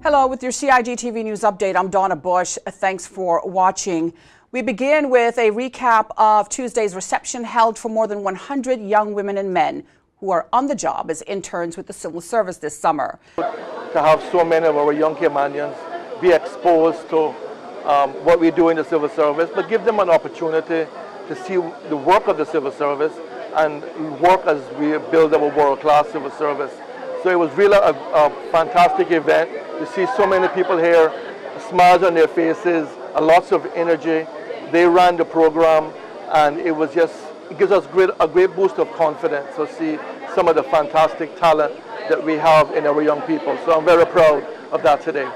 Hello, with your CIGTV News Update, I'm Donna Bush. Thanks for watching. We begin with a recap of Tuesday's reception held for more than 100 young women and men who are on the job as interns with the civil service this summer. To have so many of our young Caymanians be exposed to what we do in the civil service, but give them an opportunity to see the work of the civil service and work as we build our world-class civil service. So it was really a fantastic event to see so many people here, smiles on their faces, lots of energy. They ran the program, and it gives us a great boost of confidence to see some of the fantastic talent that we have in our young people. So I'm very proud of that today.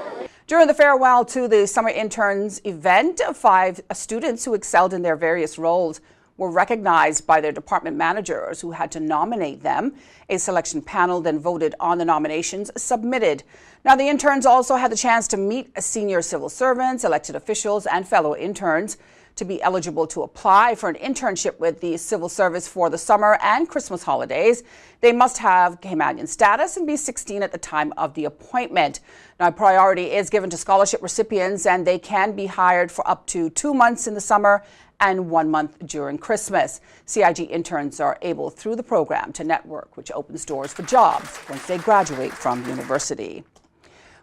During the farewell to the Summer Interns event, 5 students who excelled in their various roles were recognized by their department managers who had to nominate them. A selection panel then voted on the nominations submitted. Now, the interns also had the chance to meet senior civil servants, elected officials, and fellow interns. To be eligible to apply for an internship with the civil service for the summer and Christmas holidays, they must have Caymanian status and be 16 at the time of the appointment. Now, priority is given to scholarship recipients, and they can be hired for up to 2 months in the summer and 1 month during Christmas. CIG interns are able, through the program, to network, which opens doors for jobs once they graduate from university.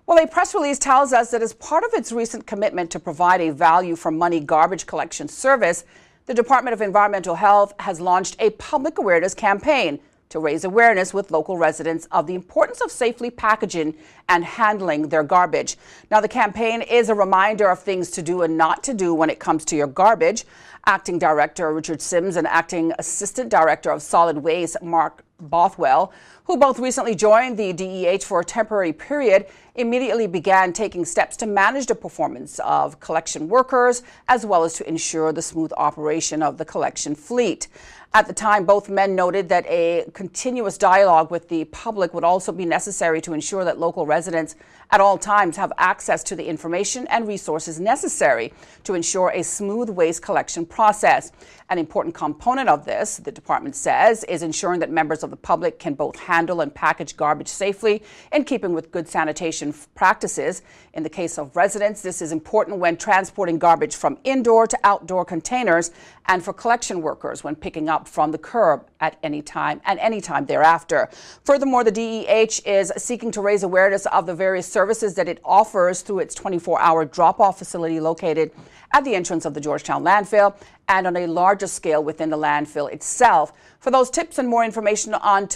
Well, a press release tells us that as part of its recent commitment to provide a value-for-money garbage collection service, the Department of Environmental Health has launched a public awareness campaign to raise awareness with local residents of the importance of safely packaging and handling their garbage. Now, the campaign is a reminder of things to do and not to do when it comes to your garbage. Acting Director Richard Sims and Acting Assistant Director of Solid Waste Mark Bothwell, who both recently joined the DEH for a temporary period, immediately began taking steps to manage the performance of collection workers, as well as to ensure the smooth operation of the collection fleet. At the time, both men noted that a continuous dialogue with the public would also be necessary to ensure that local residents at all times have access to the information and resources necessary to ensure a smooth waste collection process. An important component of this, the department says, is ensuring that members of the public can both handle and package garbage safely in keeping with good sanitation practices. In the case of residents, this is important when transporting garbage from indoor to outdoor containers, and for collection workers when picking up from the curb at any time and any time thereafter. Furthermore, the DEH is seeking to raise awareness of the various services that it offers through its 24-hour drop-off facility located at the entrance of the Georgetown landfill and on a larger scale within the landfill itself. For those tips and more information on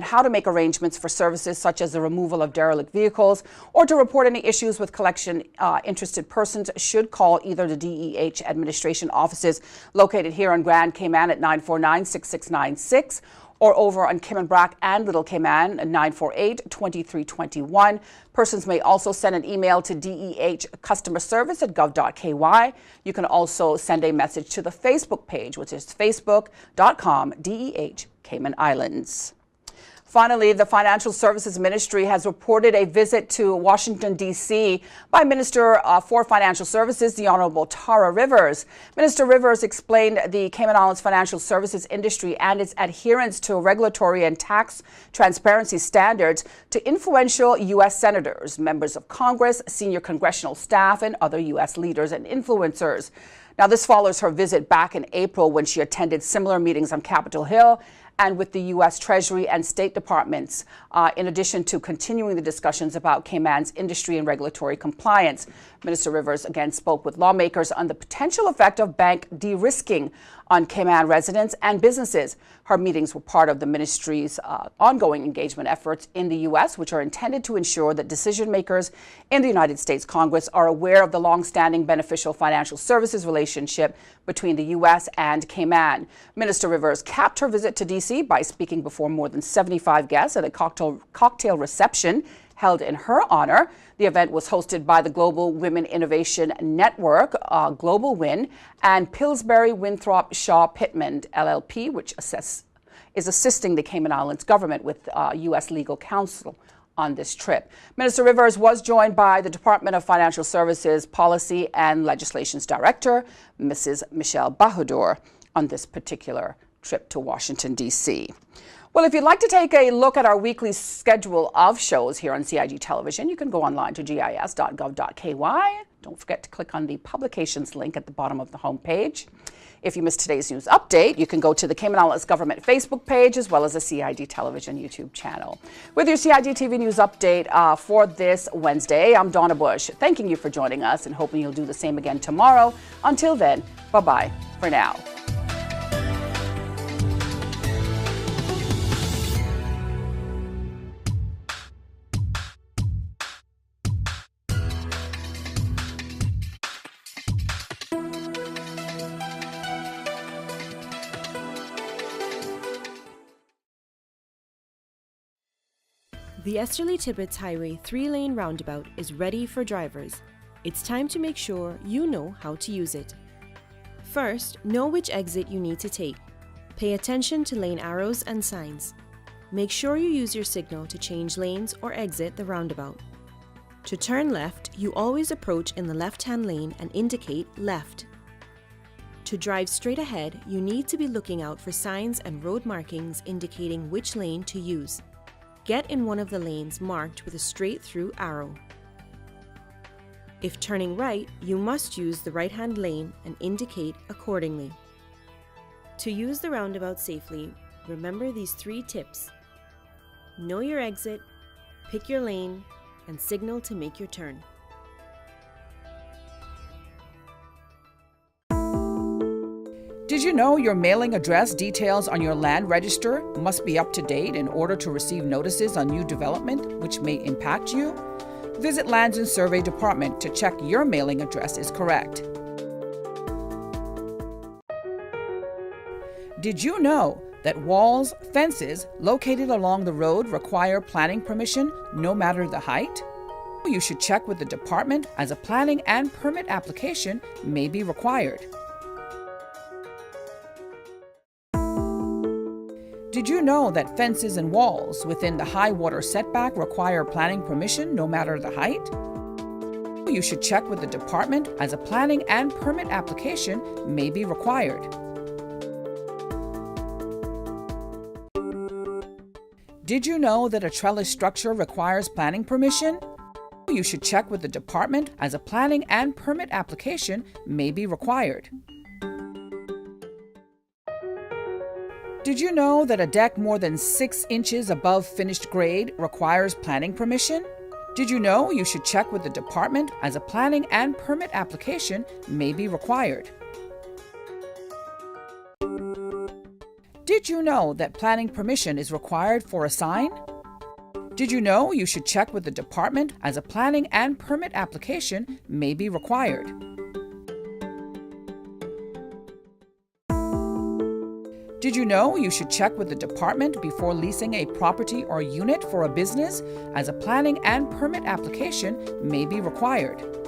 how to make arrangements for services such as the removal of derelict vehicles or to report any issues with collection, interested persons should call either the DEH administration offices located here on Grand Cayman at 949-6696 or over on Cayman Brac and Little Cayman at 948-2321. Persons may also send an email to dehcustomerservice@gov.ky. You can also send a message to the Facebook page, which is facebook.com/DEH Cayman Islands. Finally, the Financial Services Ministry has reported a visit to Washington, D.C. by Minister for Financial Services, the Honorable Tara Rivers. Minister Rivers explained the Cayman Islands financial services industry and its adherence to regulatory and tax transparency standards to influential U.S. senators, members of Congress, senior congressional staff, and other U.S. leaders and influencers. Now, this follows her visit back in April when she attended similar meetings on Capitol Hill and with the U.S. Treasury and State Departments, in addition to continuing the discussions about Cayman's industry and regulatory compliance. Minister Rivers again spoke with lawmakers on the potential effect of bank de-risking on Cayman residents and businesses. Her meetings were part of the ministry's ongoing engagement efforts in the U.S., which are intended to ensure that decision makers in the United States Congress are aware of the long-standing beneficial financial services relationship between the U.S. and Cayman. Minister Rivers capped her visit to D.C. by speaking before more than 75 guests at a cocktail reception held in her honor. The event was hosted by the Global Women Innovation Network, Global Win, and Pillsbury Winthrop Shaw Pittman, LLP, which is assisting the Cayman Islands government with U.S. legal counsel on this trip. Minister Rivers was joined by the Department of Financial Services Policy and Legislations Director, Mrs. Michelle Bahadur, on this particular trip to Washington, D.C. Well, if you'd like to take a look at our weekly schedule of shows here on CIG Television, you can go online to gis.gov.ky. Don't forget to click on the publications link at the bottom of the homepage. If you missed today's news update, you can go to the Cayman Islands Government Facebook page as well as the CIG Television YouTube channel. With your CIGTV news update for this Wednesday, I'm Donna Bush, thanking you for joining us and hoping you'll do the same again tomorrow. Until then, bye-bye for now. The Esterly-Tibbetts Highway 3-lane roundabout is ready for drivers. It's time to make sure you know how to use it. First, know which exit you need to take. Pay attention to lane arrows and signs. Make sure you use your signal to change lanes or exit the roundabout. To turn left, you always approach in the left-hand lane and indicate left. To drive straight ahead, you need to be looking out for signs and road markings indicating which lane to use. Get in one of the lanes marked with a straight-through arrow. If turning right, you must use the right-hand lane and indicate accordingly. To use the roundabout safely, remember these 3 tips. Know your exit, pick your lane, and signal to make your turn. Did you know your mailing address details on your land register must be up to date in order to receive notices on new development which may impact you? Visit Lands and Survey Department to check your mailing address is correct. Did you know that walls, fences located along the road require planning permission no matter the height? You should check with the department as a planning and permit application may be required. Did you know that fences and walls within the high water setback require planning permission no matter the height? You should check with the department as a planning and permit application may be required. Did you know that a trellis structure requires planning permission? You should check with the department as a planning and permit application may be required. Did you know that a deck more than 6 inches above finished grade requires planning permission? Did you know you should check with the department as a planning and permit application may be required? Did you know that planning permission is required for a sign? Did you know you should check with the department as a planning and permit application may be required? Did you know you should check with the department before leasing a property or unit for a business as a planning and permit application may be required?